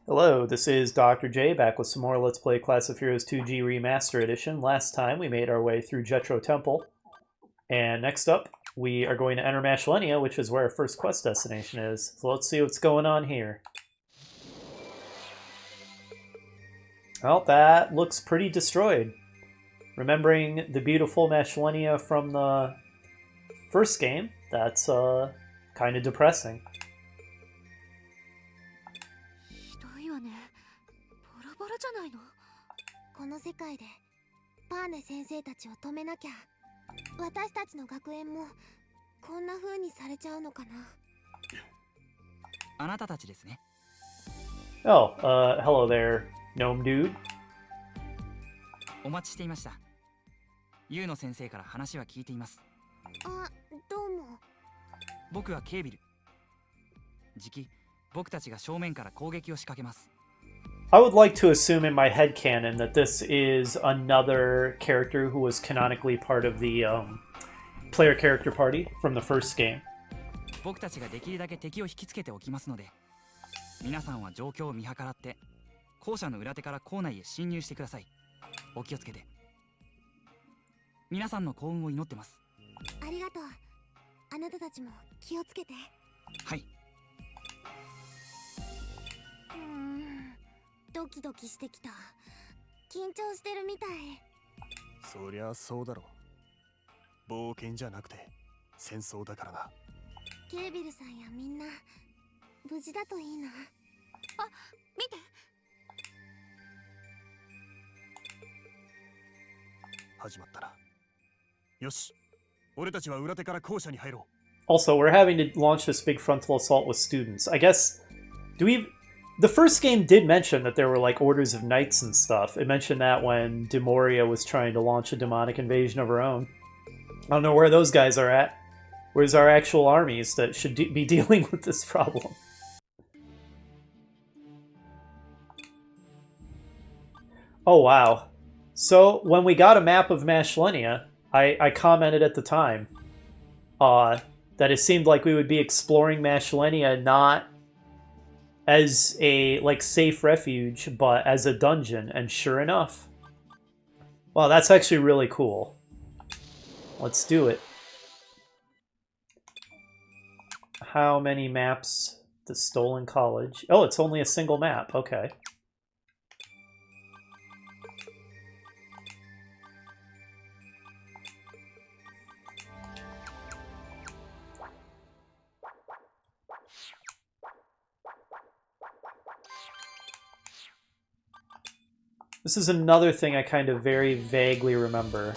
Hello, this is Dr. J back with some more Let's Play Class of Heroes 2G Remaster Edition. Last time we made our way through Jetro Temple, and next up we are going to enter Mashlenia, which is where our first quest destination is. So let's see what's going on here. Well, that looks pretty destroyed. Remembering the beautiful Mashlenia from the first game, that's kind of depressing. ひどいわね。ボロボロじゃないの。この世界でパーネ先生たちを止めなきゃ、私たちの学園もこんな風にされちゃうのかな。あなたたちですね。Oh, hello there, gnome dude. お待ちしていました。ユウの先生から話は聞いています。あ、どうも。僕はケービル。じき、僕たちが正面から攻撃を仕掛けます。I would like to assume in my headcanon that this is another character who was canonically part of the player character party from the first game. 僕たちができるだけ敵を引きつけておきますので、皆さんは状況を見計らって校舎の裏手から校内へ侵入してください。お気をつけて。皆さんの幸運を祈ってます。ありがとう。あなたたちも気をつけて。はい。ドキドキしてきた。緊張してるみたい。そりゃそうだろう。冒険じゃなくて戦争だからな。ケービルさんやみんな無事だといいな。あ、見て。始まったな。よし、俺たちは裏手から校舎に入ろう。Also, we're having to launch this big frontal assault with students. I guess, the first game did mention that there were like orders of knights and stuff. It mentioned that when Demoria was trying to launch a demonic invasion of her own. I don't know where those guys are at. Where's our actual armies that should be dealing with this problem? Oh, wow. So, when we got a map of Mashlenia, I commented at the time that it seemed like we would be exploring Mashlenia not as a safe refuge, but as a dungeon, and sure enough. Wow, that's actually really cool. Let's do it. How many maps? The Stolen College. Oh, it's only a single map. Okay. This is another thing I kind of very vaguely remember.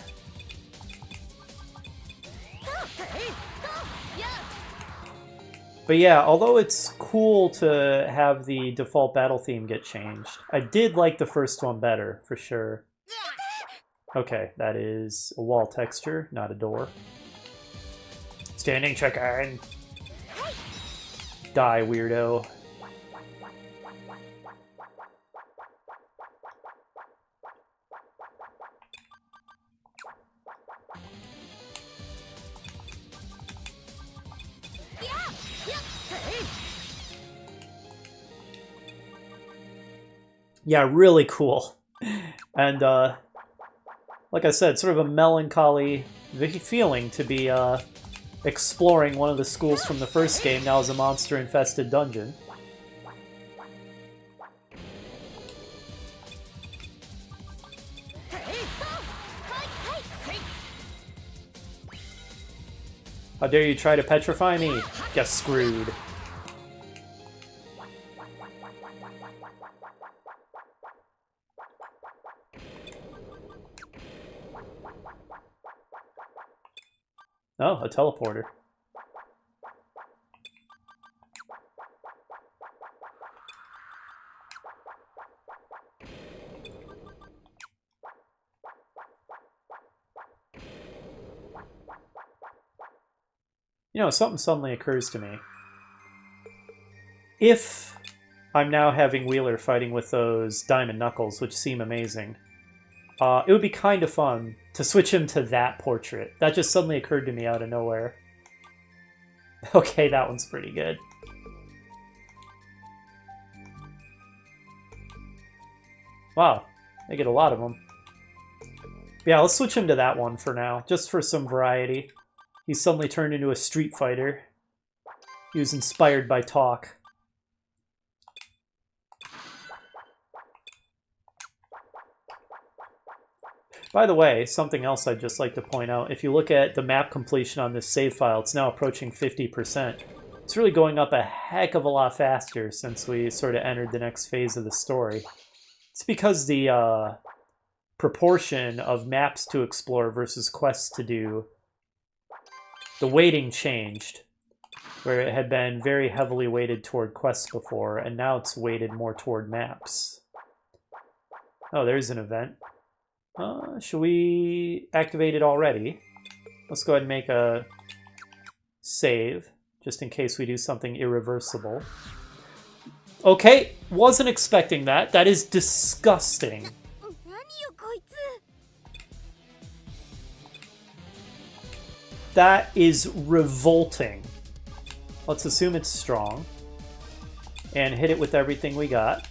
But yeah, although it's cool to have the default battle theme get changed, I did like the first one better, for sure. Okay, that is a wall texture, not a door. Standing chicken! Die, weirdo. Yeah, really cool. And, like I said, sort of a melancholy feeling to be, exploring one of the schools from the first game now as a monster-infested dungeon. How dare you try to petrify me? Get screwed. Oh, a teleporter. You know, something suddenly occurs to me. If I'm now having Wheeler fighting with those Diamond Knuckles, which seem amazing, it would be kind of fun to switch him to that portrait. That just suddenly occurred to me out of nowhere. Okay, that one's pretty good. Wow, they get a lot of them. Yeah, let's switch him to that one for now, just for some variety. He's suddenly turned into a street fighter. He was inspired by talk. By the way, something else I'd just like to point out, if you look at the map completion on this save file, it's now approaching 50%. It's really going up a heck of a lot faster since we sort of entered the next phase of the story. It's because the proportion of maps to explore versus quests to do, the weighting changed, where it had been very heavily weighted toward quests before, and now it's weighted more toward maps. Oh, there's an event. Should we activate it already? Let's go ahead and make a save, just in case we do something irreversible. Okay, wasn't expecting that. That is disgusting. That is revolting. Let's assume it's strong. And hit it with everything we got.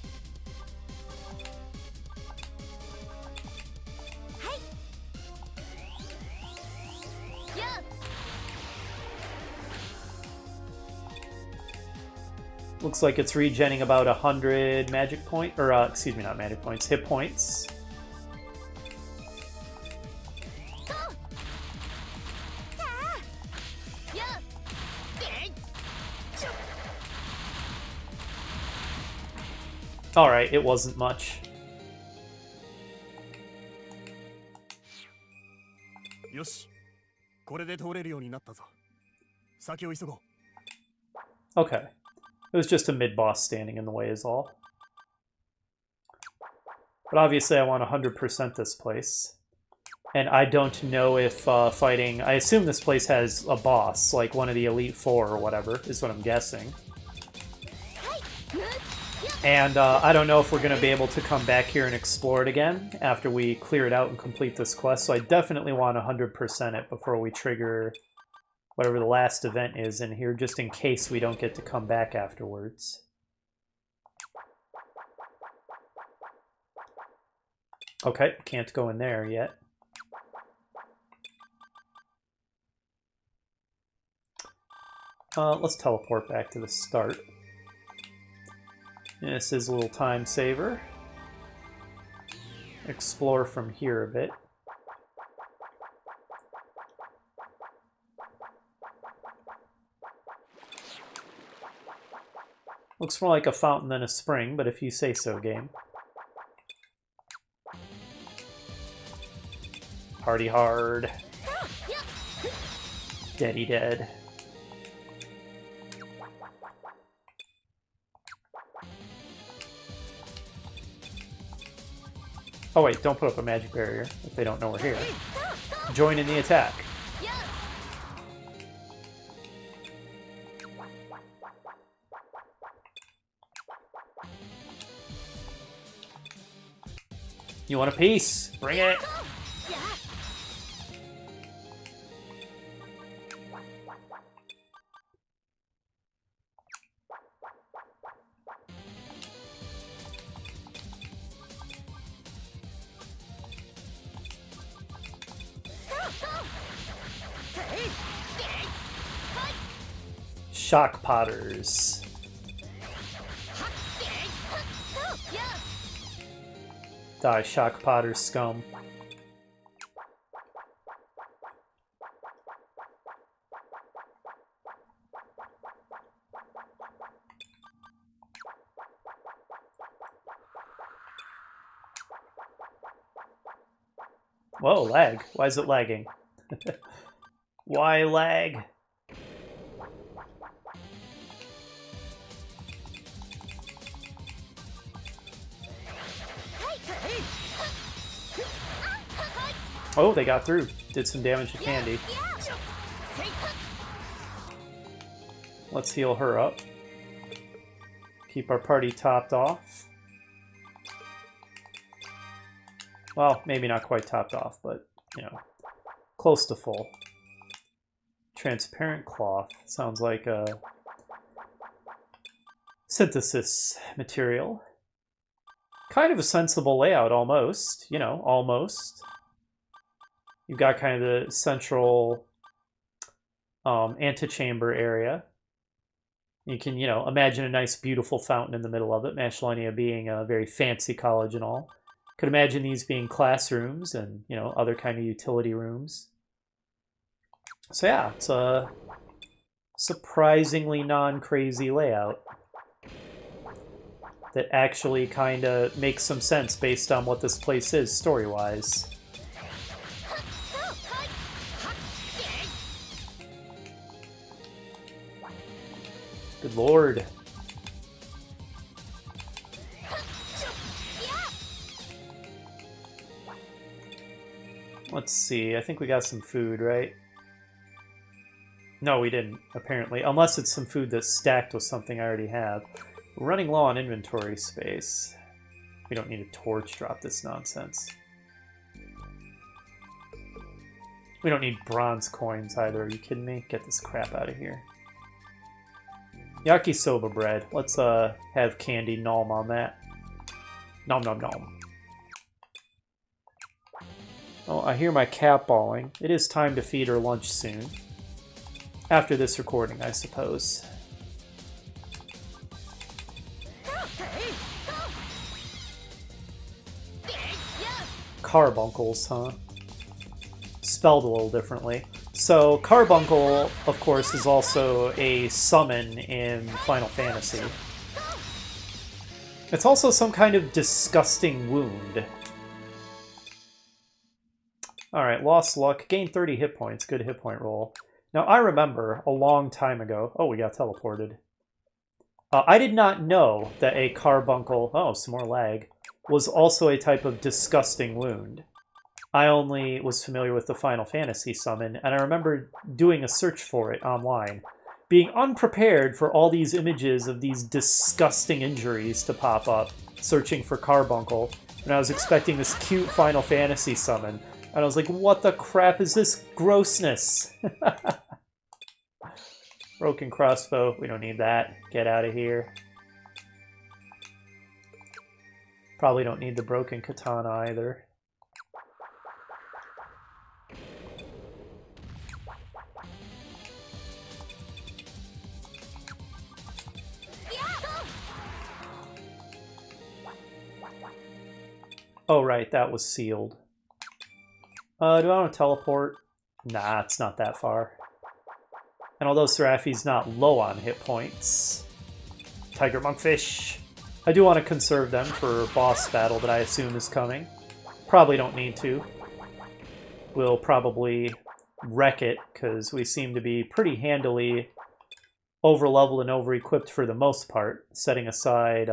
Looks like it's regenning about 100 magic point, or excuse me, not magic points, hit points. Alright, it wasn't much. Yoshi, これで通れるようになったぞ。先を急ごう。Okay. It was just a mid-boss standing in the way is all. But obviously I want 100% this place. And I don't know if fighting... I assume this place has a boss, like one of the Elite Four or whatever, is what I'm guessing. And I don't know if we're going to be able to come back here and explore it again after we clear it out and complete this quest, so I definitely want 100% it before we trigger whatever the last event is in here, just in case we don't get to come back afterwards. Okay, can't go in there yet. Let's teleport back to the start. And this is a little time saver. Explore from here a bit. Looks more like a fountain than a spring, but if you say so, game. Party hard. Deady dead. Oh wait, don't put up a magic barrier if they don't know we're here. Join in the attack. You want a piece? Bring it! Shock Potters. Die, Shock Potter scum. Whoa, lag. Why is it lagging? Why lag? Oh, they got through. Did some damage to Candy. Let's heal her up. Keep our party topped off. Well, maybe not quite topped off, but, you know, close to full. Transparent cloth. Sounds like a synthesis material. kind of a sensible layout, almost. You know, almost. You've got kind of the central antechamber area. You can, you know, imagine a nice, beautiful fountain in the middle of it. Mashlenia being a very fancy college and all. Could imagine these being classrooms and, you know, other kind of utility rooms. So yeah, it's a surprisingly non-crazy layout that actually kind of makes some sense based on what this place is story-wise. Good lord. Let's see, I think we got some food, right? No, we didn't, apparently. Unless it's some food that's stacked with something I already have. We're running low on inventory space. We don't need a torch, drop this nonsense. We don't need bronze coins either, are you kidding me? Get this crap out of here. Yakisoba bread. Let's have candy nom on that. Nom nom nom. Oh, I hear my cat bawling. It is time to feed her lunch soon. After this recording, I suppose. Carbuncles, huh? Spelled a little differently. So, Carbuncle, of course, is also a summon in Final Fantasy. It's also some kind of disgusting wound. Alright, lost luck. Gain 30 hit points. Good hit point roll. Now, I remember a long time ago... Oh, we got teleported. I did not know that a carbuncle... Oh, some more lag. Was also a type of disgusting wound. I only was familiar with the Final Fantasy summon, and I remember doing a search for it online. Being unprepared for all these images of these disgusting injuries to pop up, searching for carbuncle, and I was expecting this cute Final Fantasy summon. And I was like, what the crap is this grossness? Broken crossbow. We don't need that. Get out of here. Probably don't need the broken katana either. Oh, right. That was sealed. Do I want to teleport? Nah, it's not that far. And although Seraphi's not low on hit points, Tiger Monkfish, I do want to conserve them for boss battle that I assume is coming. Probably don't need to. We'll probably wreck it, because we seem to be pretty handily over-leveled and over-equipped for the most part, setting aside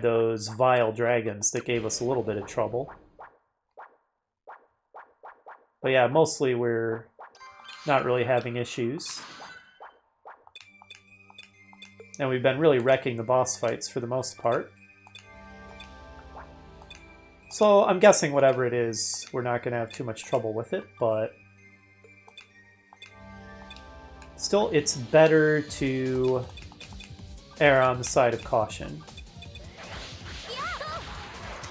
those vile dragons that gave us a little bit of trouble. But yeah, mostly we're not really having issues. And we've been really wrecking the boss fights for the most part. So I'm guessing whatever it is, we're not going to have too much trouble with it, but... Still, it's better to err on the side of caution.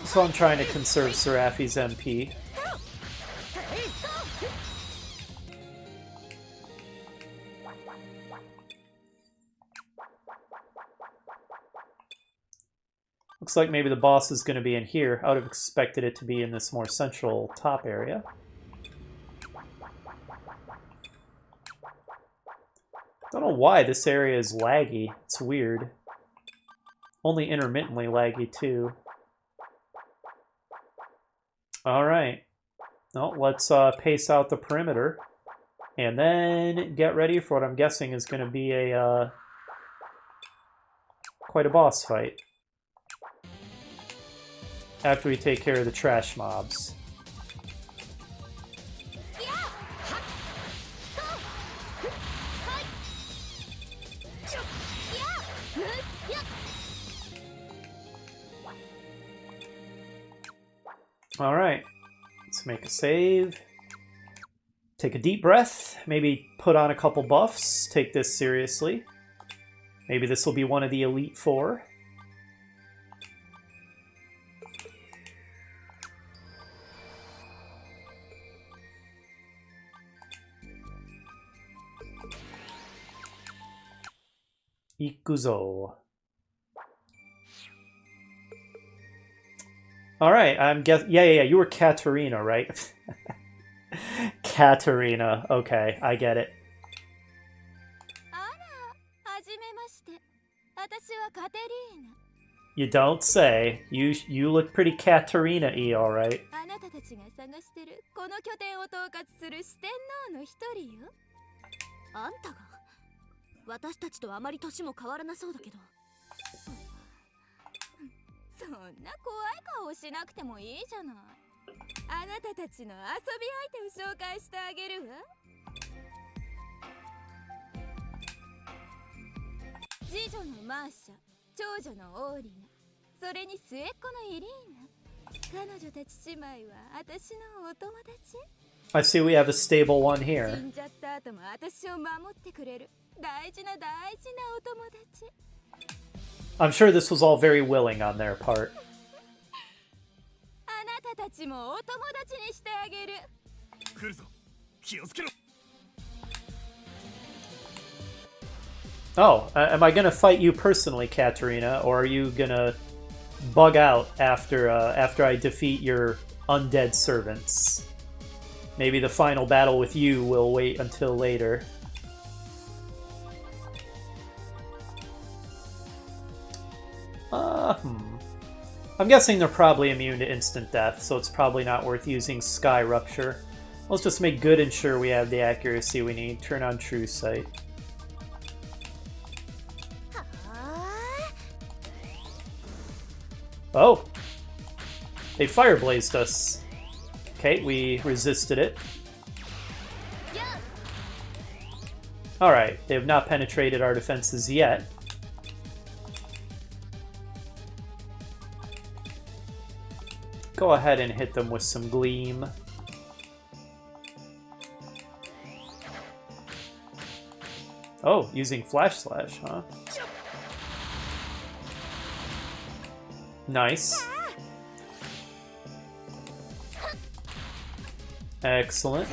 So I'm trying to conserve Seraphi's MP. Looks like maybe the boss is going to be in here. I would have expected it to be in this more central top area. Don't know why this area is laggy. It's weird. Only intermittently laggy, too. Alright. Well, let's pace out the perimeter. And then get ready for what I'm guessing is going to be a quite a boss fight. After we take care of the trash mobs. Alright, let's make a save. Take a deep breath, maybe put on a couple buffs, take this seriously. Maybe this will be one of the Elite Four. Ikuzo. All right, I'm guess. Yeah. You were Katarina, right? Katarina. Okay, I get it. あら、はじめまして。私はカテリーナ。 You don't say. You look pretty Katarina-y, all right. あなたたちが探してるこの拠点を統括する四天王の一人よ。あんたが私たちとあまり年も変わらなそうだけど。そんな怖い顔をしなくてもいいじゃない。あなたたちの遊び相手を紹介してあげるわ。次女のマーシャ、長女のオーリナ、それに末っ子のイリーナ。彼女たち姉妹は私のお友達。 I see we have a stable one 死 here. んじゃった後も私を守ってくれる大事なお友達。 I'm sure this was all very willing on their part. あなたたちもお友達にしてあげる。来るぞ、気をつけろ。 Oh, am I gonna fight you personally, Katarina, or are you gonna bug out after I defeat your undead servants? Maybe the final battle with you will wait until later. I'm guessing they're probably immune to instant death, so it's probably not worth using Sky Rupture. Let's just make good and sure we have the accuracy we need. Turn on True Sight. Oh! They fireblazed us. Okay, we resisted it. Alright, they have not penetrated our defenses yet. Go ahead and hit them with some Gleam. Oh, using Flash Slash, huh? Nice. Excellent.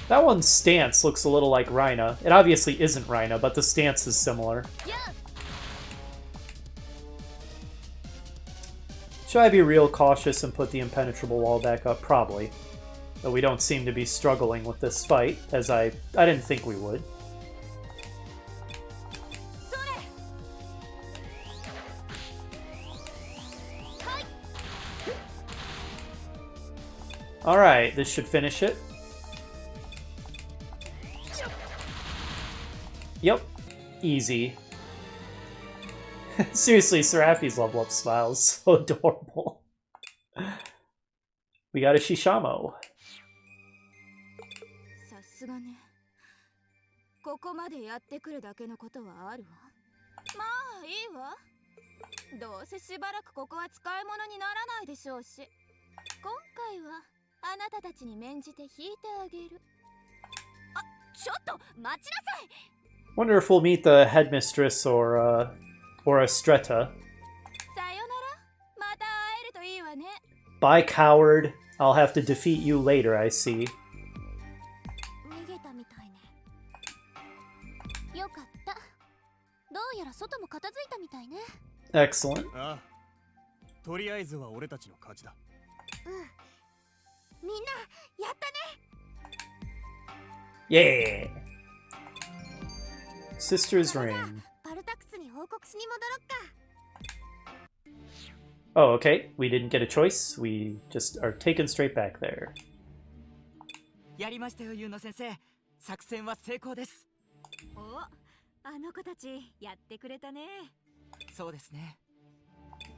That one's stance looks a little like Rhina. It obviously isn't Rhina, but the stance is similar. Should I be real cautious and put the impenetrable wall back up? Probably. Though we don't seem to be struggling with this fight, as I didn't think we would. Alright, this should finish it. Yep. Easy. Seriously, Seraphi's level up smile is so adorable. We got a Shishamo. さすがね。ここまでやってくるだけのことはあるわ。まあいいわ。どうせしばらくここは使い物にならないでしょうし。今回はあなたたちに免じて引いてあげる。あ、ちょっと待ちなさい。 Wonder if we'll meet the headmistress or Estretta. さよなら。また会えるといいわね。 Bye, coward. I'll have to defeat you later, I see. 逃げたみたいね。よかった。どうやら外も片付いたみたいね。 Excellent. ああ、とりあえずは俺たちの勝ちだ。うん。みんなやったね。 Yeah! Sister's Ring. パルタクスに報告しに戻ろっか。 Oh, okay. We didn't get a choice. We just are taken straight back there. やりましたよ、ユウノ先生。作戦は成功です。お、あの子たちやってくれたね。そうですね。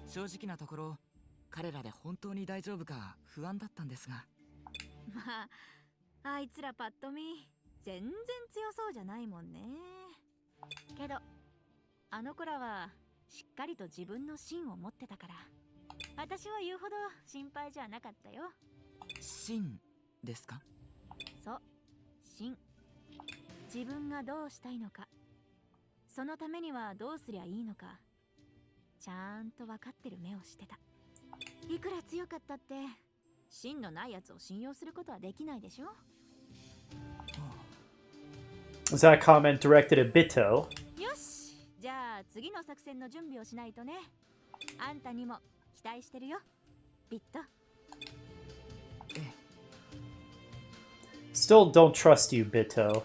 正直なところ、彼らで本当に大丈夫か不安だったんですが。まあ、あいつらパッと見全然強そうじゃないもんね。けど、あの子らはしっかりと自分の芯を持ってたから、私は言うほど心配じゃなかったよ。芯ですか？そう、芯。自分がどうしたいのか、そのためにはどうすりゃいいのかちゃんと分かってる目をしてた。いくら強かったって芯のないやつを信用することはできないでしょ。 Was that comment directed at Bito? よし、じゃあ次の作戦の準備をしないとね。あんたにも期待してるよ、ビット。 Still don't trust you, Bito.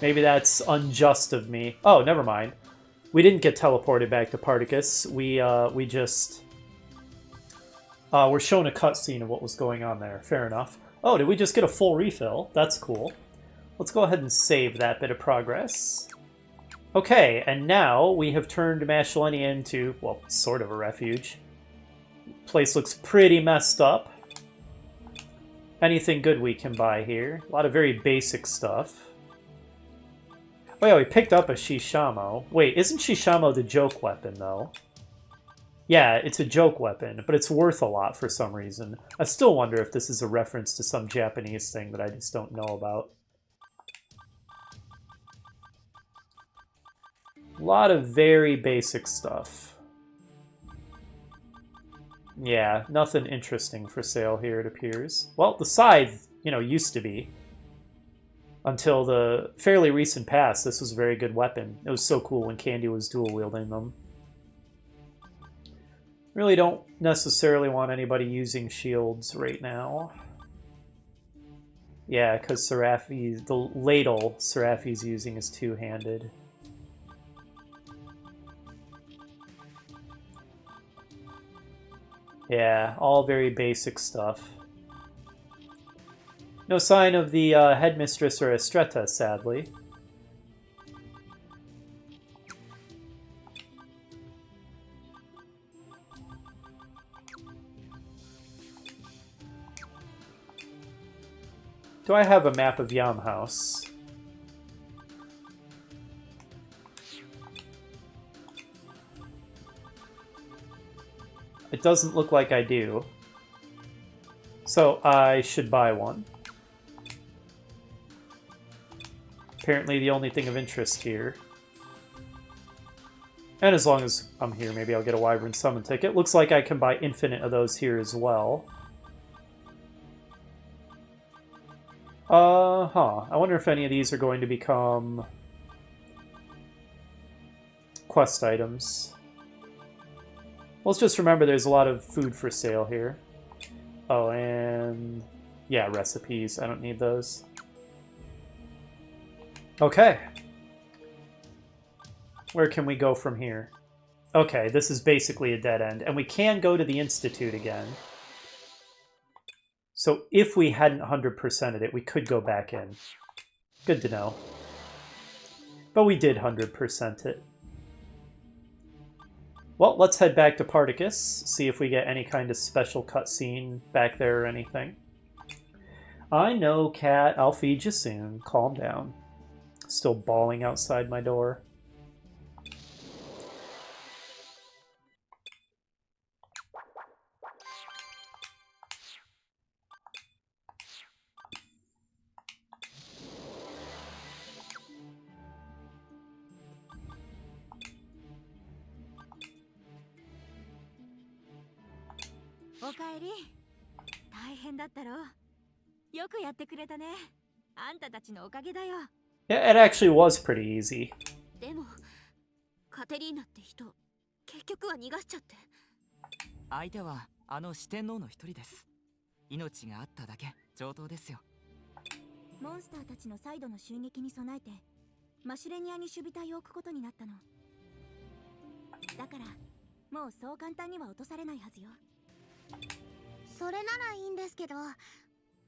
Maybe that's unjust of me. Oh, never mind. We didn't get teleported back to Particus. We just we're shown a cutscene of what was going on there. Fair enough. Oh, did we just get a full refill? That's cool. Let's go ahead and save that bit of progress. Okay, and now we have turned Mashlenia into, well, sort of a refuge. Place looks pretty messed up. Anything good we can buy here? A lot of very basic stuff. Oh yeah, we picked up a Shishamo. Wait, isn't Shishamo the joke weapon, though? Yeah, it's a joke weapon, but it's worth a lot for some reason. I still wonder if this is a reference to some Japanese thing that I just don't know about. A lot of very basic stuff. Yeah, nothing interesting for sale here, it appears. Well, the scythe, used to be. Until the fairly recent past, this was a very good weapon. It was so cool when Candy was dual-wielding them. Really don't necessarily want anybody using shields right now. Yeah, because the ladle Seraphi's using is two-handed. Yeah, all very basic stuff. No sign of the headmistress or Estretta, sadly. Do I have a map of Yam House? It doesn't look like I do. So I should buy one. Apparently the only thing of interest here. And as long as I'm here, maybe I'll get a Wyvern Summon ticket. Looks like I can buy infinite of those here as well. I wonder if any of these are going to become quest items. Let's just remember there's a lot of food for sale here. Oh, and yeah, recipes. I don't need those. Okay. Where can we go from here? Okay, this is basically a dead end. And we can go to the Institute again. So if we hadn't 100%ed it, we could go back in. Good to know. But we did 100% it. Well, let's head back to Particus, see if we get any kind of special cutscene back there or anything. I know, cat. I'll feed you soon. Calm down. Still bawling outside my door. Yeah, it actually was pretty easy. でもカテリーナって人結局は逃がしちゃって。相手はあの四天王の一人です。命があっただけ上等ですよ。モンスターたちの再度の襲撃に備えてマシュレニアに守備隊を置くことになったの。だからもうそう簡単には落とされないはずよ。それならいいんですけど、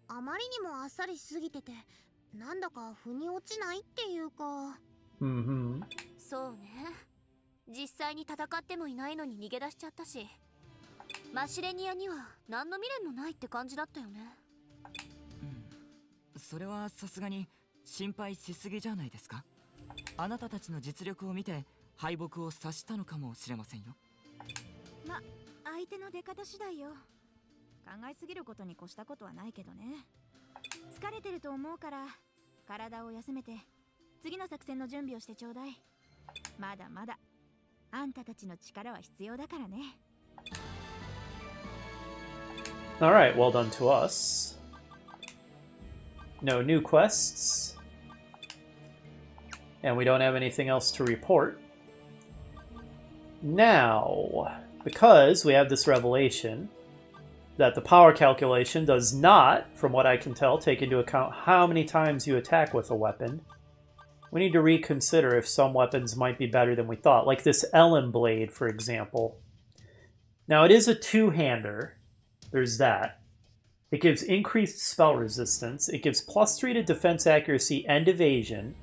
あまりにもあっさりしすぎててなんだか腑に落ちないっていうか。そうね、実際に戦ってもいないのに逃げ出しちゃったし、マシュレニアには何の未練もないって感じだったよね。それはさすがに心配しすぎじゃないですか。あなたたちの実力を見て敗北を察したのかもしれませんよ。ま、相手の出方次第よ。考えすぎることに越したことはないけどね。疲れてると思うから体を休めて次の作戦の準備をしてちょうだい。まだまだあんたたちの力は必要だからね。 Alright, well done to us. No new quests. And we don't have anything else to report. Now, because we have this revelation that the power calculation does not, from what I can tell, take into account how many times you attack with a weapon, we need to reconsider if some weapons might be better than we thought, like this Ellen Blade, for example. Now, it is a two-hander. There's that. It gives increased spell resistance. It gives +3 to defense accuracy and evasion.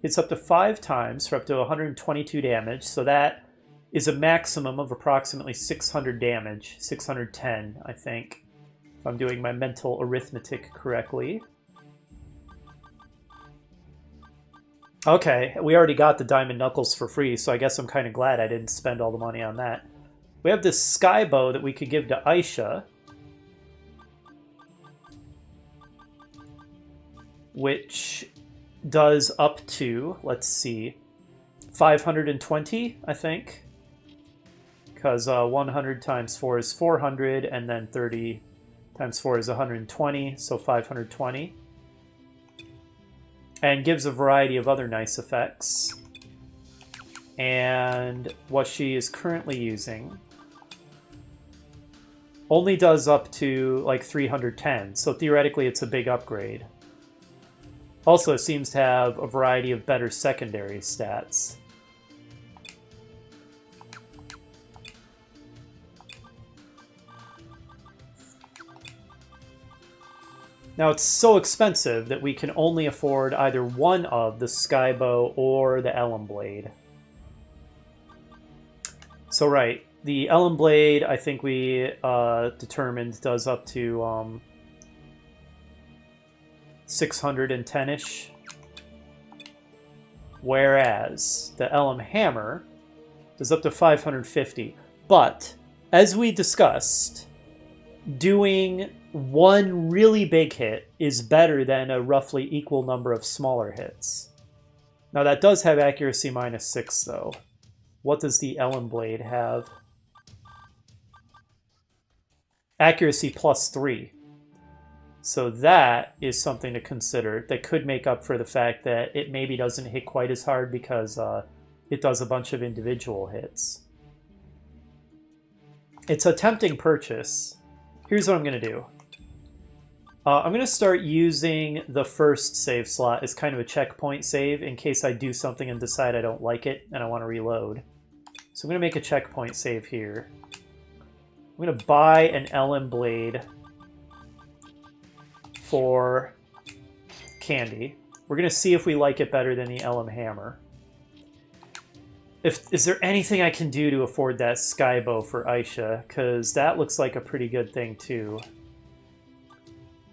It's up to 5 times for up to 122 damage, so that is a maximum of approximately 600 damage. 610, I think, if I'm doing my mental arithmetic correctly. Okay, we already got the Diamond Knuckles for free, so I guess I'm kind of glad I didn't spend all the money on that. We have this Sky Bow that we could give to Aisha, which does up to, let's see, 520, I think. Because 100 times 4 is 400, and then 30 times 4 is 120, so 520. And gives a variety of other nice effects. And what she is currently using only does up to like 310, so theoretically it's a big upgrade. Also seems to have a variety of better secondary stats. Now it's so expensive that we can only afford either one of the Skybow or the Ellen Blade. So right, the Ellen Blade I think we determined does up to 610-ish. Whereas the Ellen Hammer does up to 550. But, as we discussed, doing one really big hit is better than a roughly equal number of smaller hits. Now that does have accuracy -6 though. What does the Ellen Blade have? Accuracy +3. So that is something to consider that could make up for the fact that it maybe doesn't hit quite as hard because it does a bunch of individual hits. It's a tempting purchase. Here's what I'm going to do. I'm going to start using the first save slot as kind of a checkpoint save in case I do something and decide I don't like it and I want to reload. So I'm going to make a checkpoint save here. I'm going to buy an Ellen Blade for Candy. We're going to see if we like it better than the Ellen Hammer. Is there anything I can do to afford that Skybow for Aisha? Because that looks like a pretty good thing too.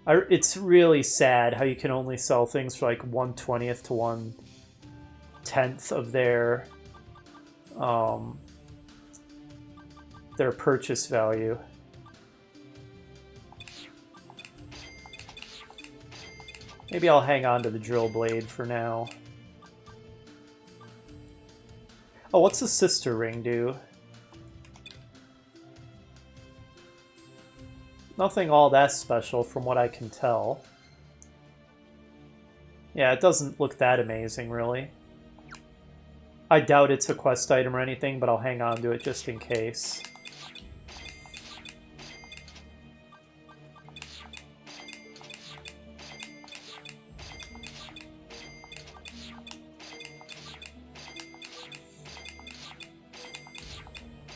It's really sad how you can only sell things for like 1/20th to 1/10th of their purchase value. Maybe I'll hang on to the drill blade for now. Oh, what's the sister ring do? Nothing all that special from what I can tell. Yeah, it doesn't look that amazing, really. I doubt it's a quest item or anything, but I'll hang on to it just in case.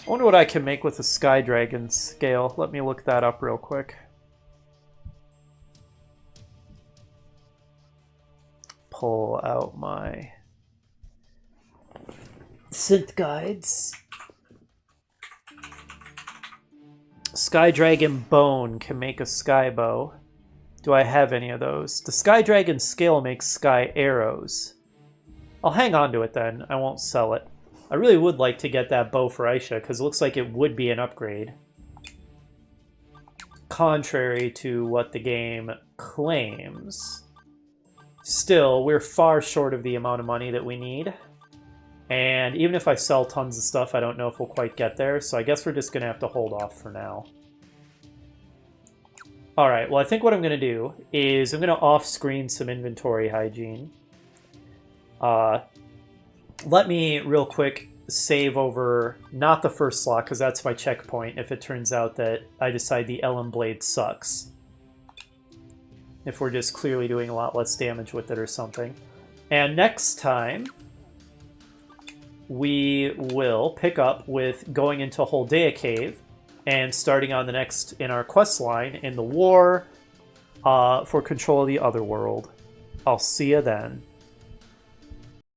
I wonder what I can make with the Sky Dragon scale. Let me look that up real quick. Pull out my synth guides. Sky Dragon Bone can make a sky bow. Do I have any of those? The Sky Dragon scale makes sky arrows. I'll hang on to it then. I won't sell it. I really would like to get that bow for Aisha, because it looks like it would be an upgrade. Contrary to what the game claims. Still, we're far short of the amount of money that we need. And even if I sell tons of stuff, I don't know if we'll quite get there. So I guess we're just going to have to hold off for now. Alright, well I think what I'm going to do is I'm going to off-screen some inventory hygiene. Let me real quick save over not the first slot, because that's my checkpoint if it turns out that I decide the Ellen Blade sucks. If we're just clearly doing a lot less damage with it or something. And next time, we will pick up with going into Holdea Cave and starting on the next in our quest line in the war for control of the Otherworld. I'll see you then.